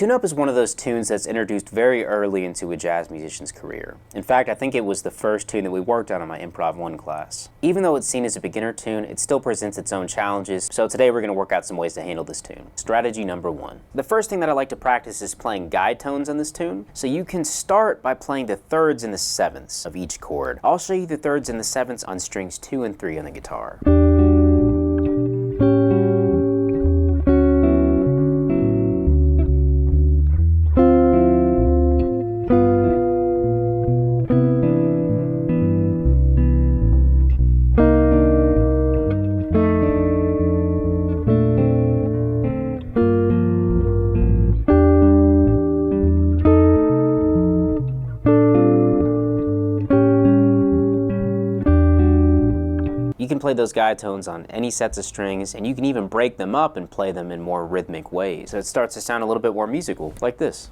tune-up is one of those tunes that's introduced very early into a jazz musician's career. In fact, I think it was the first tune that we worked on in my Improv 1 class. Even though it's seen as a beginner tune, it still presents its own challenges, so today we're going to work out some ways to handle this tune. Strategy number 1. The first thing that I like to practice is playing guide tones on this tune. So you can start by playing the thirds and the sevenths of each chord. I'll show you the thirds and the sevenths on strings 2 and 3 on the guitar. You can play those guide tones on any sets of strings, and you can even break them up and play them in more rhythmic ways. So it starts to sound a little bit more musical, like this.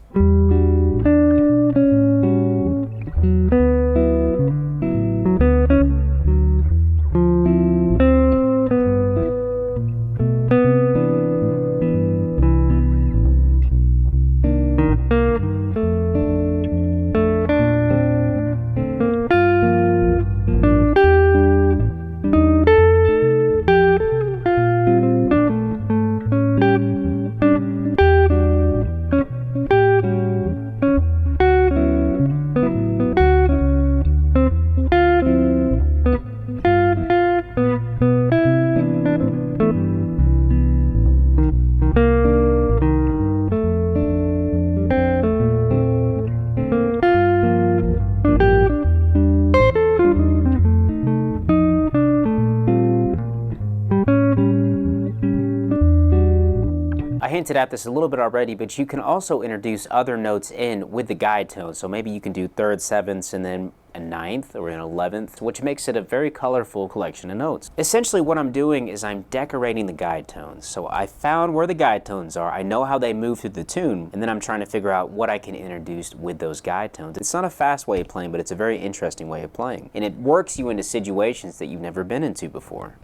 I hinted at this a little bit already, but you can also introduce other notes in with the guide tone. So maybe you can do thirds, sevenths, and then a ninth or an 11th, which makes it a very colorful collection of notes. Essentially what I'm doing is I'm decorating the guide tones. So I found where the guide tones are, I know how they move through the tune, and then I'm trying to figure out what I can introduce with those guide tones. It's not a fast way of playing, but it's a very interesting way of playing. And it works you into situations that you've never been into before.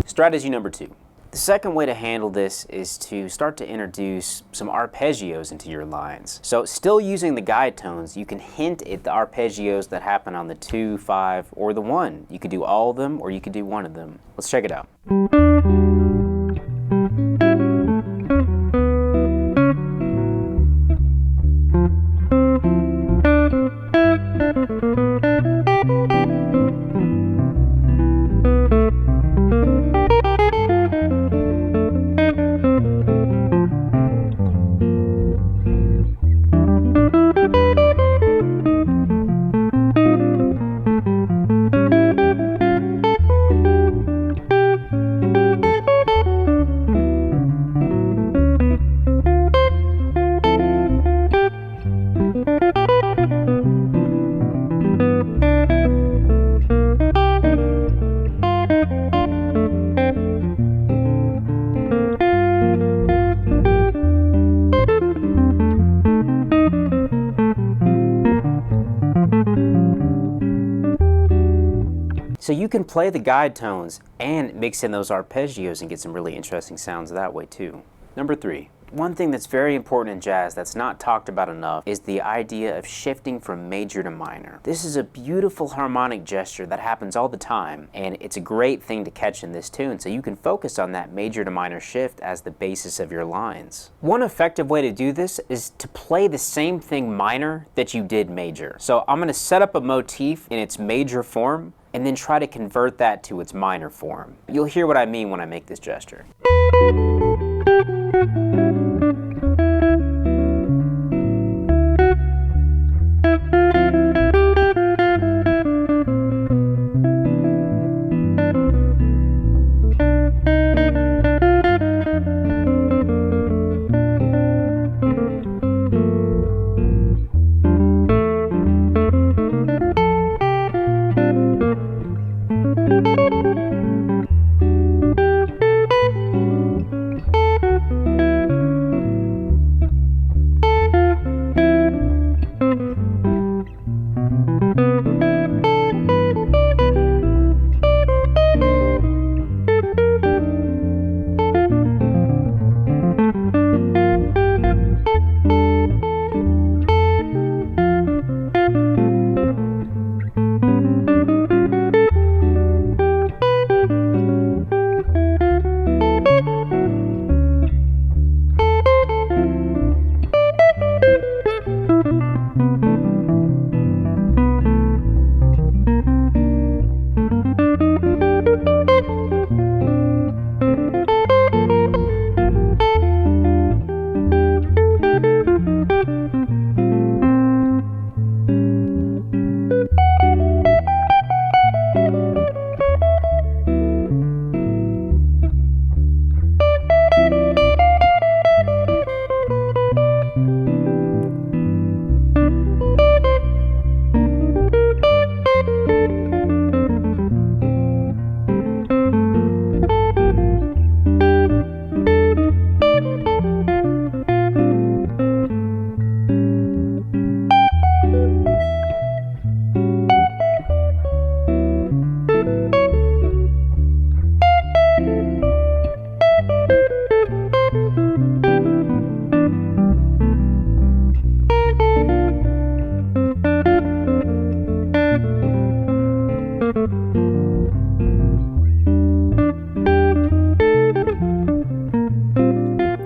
Strategy number 2. The second way to handle this is to start to introduce some arpeggios into your lines. So still using the guide tones, you can hint at the arpeggios that happen on the 2, 5, or the 1. You could do all of them, or you could do one of them. Let's check it out. So you can play the guide tones and mix in those arpeggios and get some really interesting sounds that way too. Number 3. One thing that's very important in jazz that's not talked about enough is the idea of shifting from major to minor. This is a beautiful harmonic gesture that happens all the time, and it's a great thing to catch in this tune, so you can focus on that major to minor shift as the basis of your lines. One effective way to do this is to play the same thing minor that you did major. So I'm going to set up a motif in its major form, and then try to convert that to its minor form. You'll hear what I mean when I make this gesture.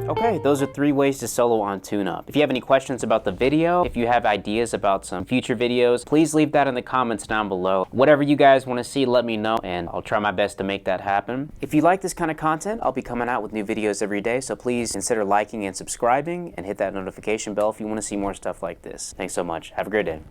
Okay, those are 3 ways to solo on tune-up. If you have any questions about the video, if you have ideas about some future videos, please leave that in the comments down below. Whatever you guys want to see, let me know, and I'll try my best to make that happen. If you like this kind of content, I'll be coming out with new videos every day, so please consider liking and subscribing, and hit that notification bell if you want to see more stuff like this. Thanks so much. Have a great day.